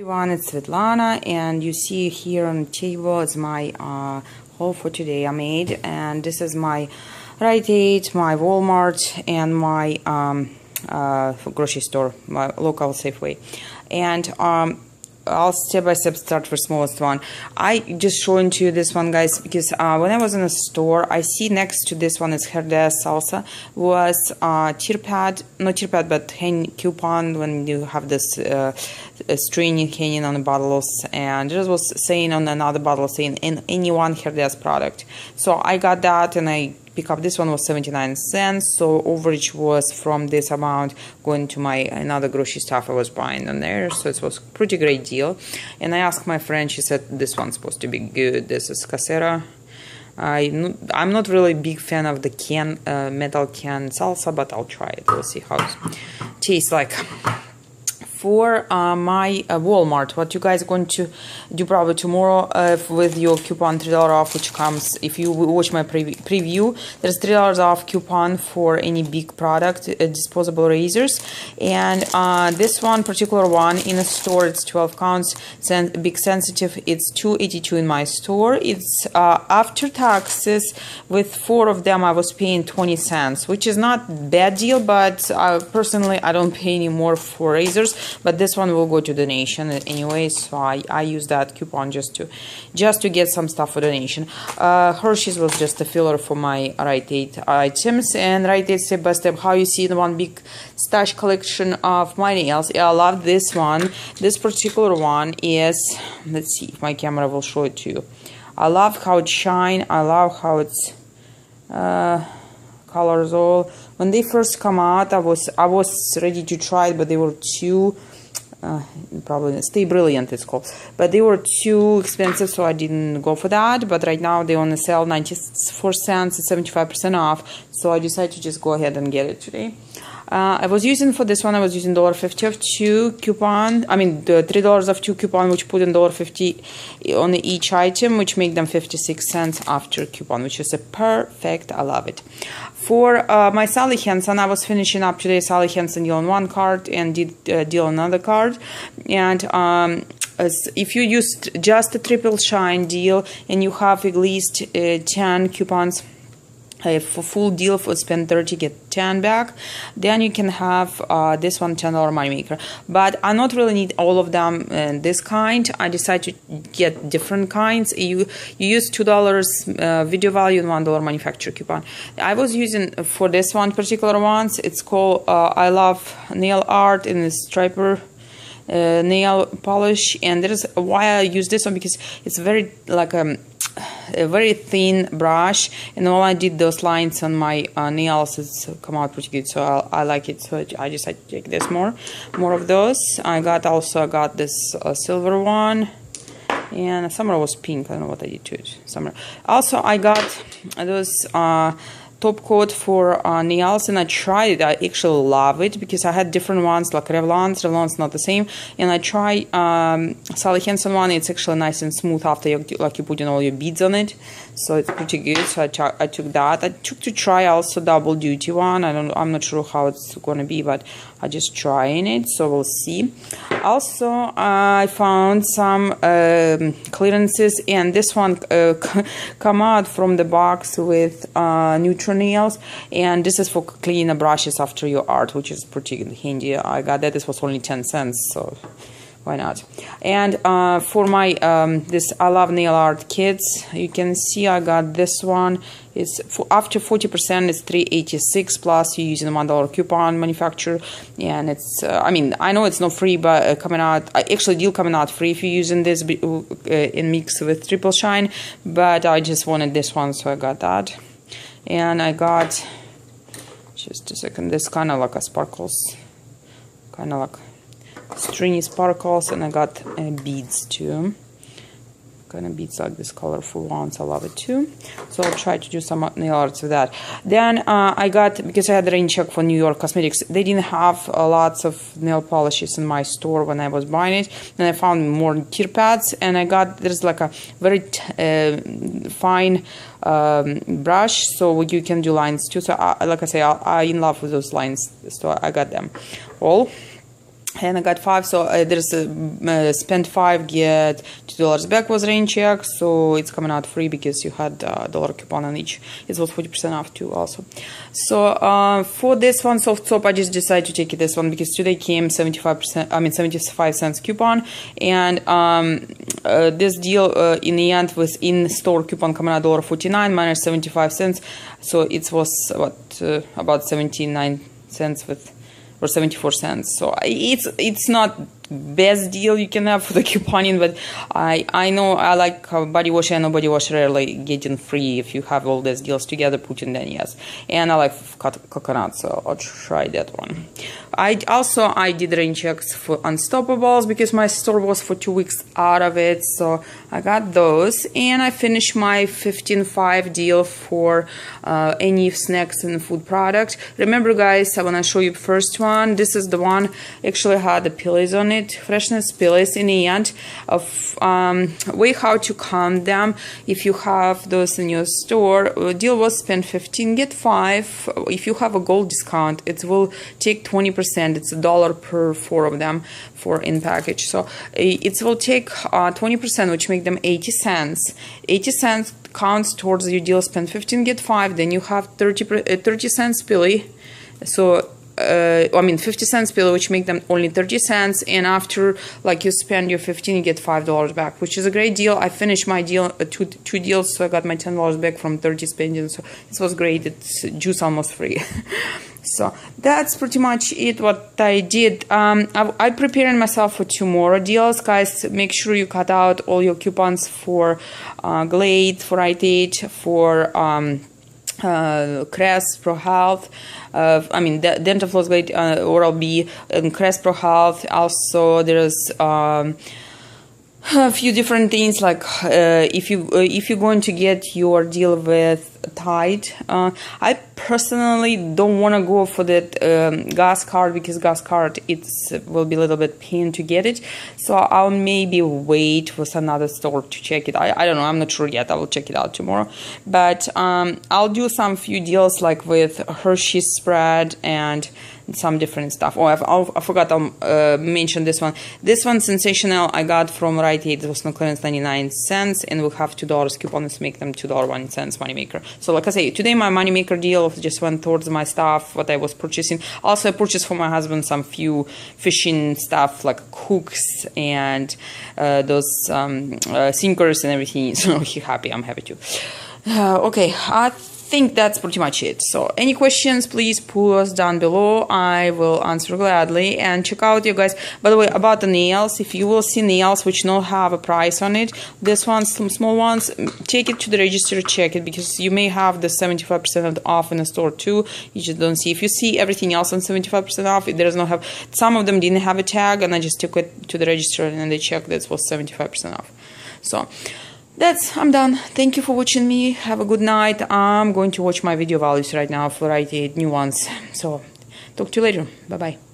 Everyone, it's Svetlana, and you see here on the table is my haul for today I made, and this is my Rite Aid, my Walmart, and my grocery store, my local Safeway. And I'll step by step start with smallest one. I just showing to you this one, guys, because when I was in a store, I see next to this one is Herdez Salsa was tear pad, not tear pad, but coupon when you have this string hanging on the bottles, and it was saying on another bottle saying in any one Herdez product. So I got that and I pick up this one was 79 cents, so overage was from this amount going to my another grocery stuff I was buying on there, so it was pretty great deal. And I asked my friend, she said this one's supposed to be good. This is Casera. I'm not really a big fan of the metal can salsa, but I'll try it. We'll see how it tastes like. For my Walmart, what you guys are going to do probably tomorrow with your coupon $3 off, which comes if you watch my preview. There's $3 off coupon for any big product, disposable razors, and this one particular one in a store it's 12 counts, big sensitive. It's $2.82 in my store. It's after taxes. With 4 of them, I was paying 20 cents, which is not bad deal, but personally I don't pay any more for razors. But this one will go to donation anyway, so I use that coupon just to get some stuff for donation. Hershey's was just a filler for my Rite Aid items, and Rite Aid step by step how you see the one big stash collection of my nails. Yeah, I love this one. This particular one is, let's see if my camera will show it to you. I love how it shine. I love how it's colors all. When they first come out, I was ready to try it, but they were too probably Stay Brilliant it's called, but they were too expensive, so I didn't go for that. But right now they on sale 94 cents, it's 75% off, so I decided to just go ahead and get it today. I was using for this one, I was using $1.50 of 2 coupon. I mean the $3 of 2 coupon, which put in $1.50 on each item, which make them 56 cents after coupon, which is a perfect. I love it. For my Sally Hansen, I was finishing up today Sally Hansen deal on one card and did deal on another card. And if you used just a triple shine deal and you have at least 10 coupons for full deal, for spend 30 get 10 back, then you can have this one $10 moneymaker. But I not really need all of them this kind. I decided to get different kinds. You use $2 video value and $1 manufacturer coupon. I was using for this one particular ones, it's called I Love Nail Art in the striper nail polish, and that is why I use this one, because it's very like a very thin brush, and all I did those lines on my nails, it's come out pretty good, so I like it. So I decided to take this more of those. I got this silver one, and summer was pink. I don't know what I did to it. Summer. Also, I got those top coat for nails, and I tried it. I actually love it because I had different ones like Revlon's not the same, and I tried Sally Hansen one. It's actually nice and smooth after you put in all your beads on it, so it's pretty good. So I took that. I took to try also Double Duty one. I'm not sure how it's gonna be, but I just trying it, so we'll see. Also, I found some clearances, and this one come out from the box with neutral nails, and this is for cleaning brushes after your art, which is pretty handy. I got that. This was only 10 cents, so why not? And for my this I Love Nail Art kits, you can see I got this one. It's after 40%, it's $3.86 plus you using a $1 coupon manufacturer, and it's I mean, I know it's not free, but coming out actually deal coming out free if you're using this in mix with triple shine, but I just wanted this one, so I got that. And I got, just a second, this kind of like a sparkles, kind of like stringy sparkles, and I got beads too. Kind of beads like this colorful ones. I love it too. So I'll try to do some nail arts with that. Then I got, because I had a rain check for New York Cosmetics, they didn't have lots of nail polishes in my store when I was buying it. Then I found more tear pads, and I got, there's like a very fine brush, so you can do lines too. So like I say, I'm in love with those lines, so I got them all. and I got 5, so there's a spend 5 get $2 back was rain check, so it's coming out free because you had a $1 coupon on each. It was 40% off too also. So for this one, soft soap, I just decided to take this one because today came 75 cents coupon, and this deal in the end was in-store coupon coming out $1.49 minus 75 cents, so it was what about 79 cents with or 74 cents. So it's not best deal you can have for the couponing, but I know I like body wash. I know body wash rarely getting free. If you have all these deals together put in, then yes. And I like coconut, so I'll try that one. I did rain checks for Unstoppables because my store was for 2 weeks out of it, so I got those, and I finished my 15.5 deal for any snacks and food products. Remember guys, when I show you first one, this is the one actually had the pillies on it, freshness pillies. In the end of way how to count them if you have those in your store. Deal was spend 15 get 5. If you have a gold discount, it will take 20%. It's $1 per 4 of them for in package, so it will take 20%, which make them 80 cents. 80 cents counts towards your deal spend 15 get 5. Then you have 30 cents pilly, so 50 cents pillow, which make them only 30 cents, and after like you spend your 15 you get $5 back, which is a great deal. I finished my deal, two deals, so I got my $10 back from 30 spending, so this was great. It's juice almost free. So that's pretty much it what I did. I preparing myself for 2 more deals, guys. Make sure you cut out all your coupons for Glade, for Rite Aid, for Crest Pro Health, Dental Floss, Glade, Oral-B, and Crest Pro Health. Also there's a few different things, like if you're going to get your deal with Tide, I personally don't want to go for that gas card, because gas card will be a little bit pain to get it, so I'll maybe wait for another store to check it. I don't know, I'm not sure yet. I will check it out tomorrow, but I'll do some few deals like with Hershey's spread and some different stuff. Oh, I forgot to mention this one. This one, Sensational, I got from Rite Aid. It was no clearance, 99 cents, and we'll have $2 coupons, make them $2.01 moneymaker. So like I say, today my moneymaker deal just went towards my stuff, what I was purchasing. Also, I purchased for my husband some few fishing stuff like hooks and those sinkers and everything. So he's happy, I'm happy too. Okay, I think that's pretty much it. So any questions, please put us down below. I will answer gladly. And check out, you guys, by the way, about the nails. If you will see nails which don't have a price on it, this one, some small ones, take it to the register, check it, because you may have the 75% off in the store too. You just don't see. If you see everything else on 75% off, it does not have. Some of them didn't have a tag, and I just took it to the register and they checked that it was 75% off. So I'm done. Thank you for watching me. Have a good night. I'm going to watch my video values right now for Rite Aid new ones. So talk to you later. Bye bye.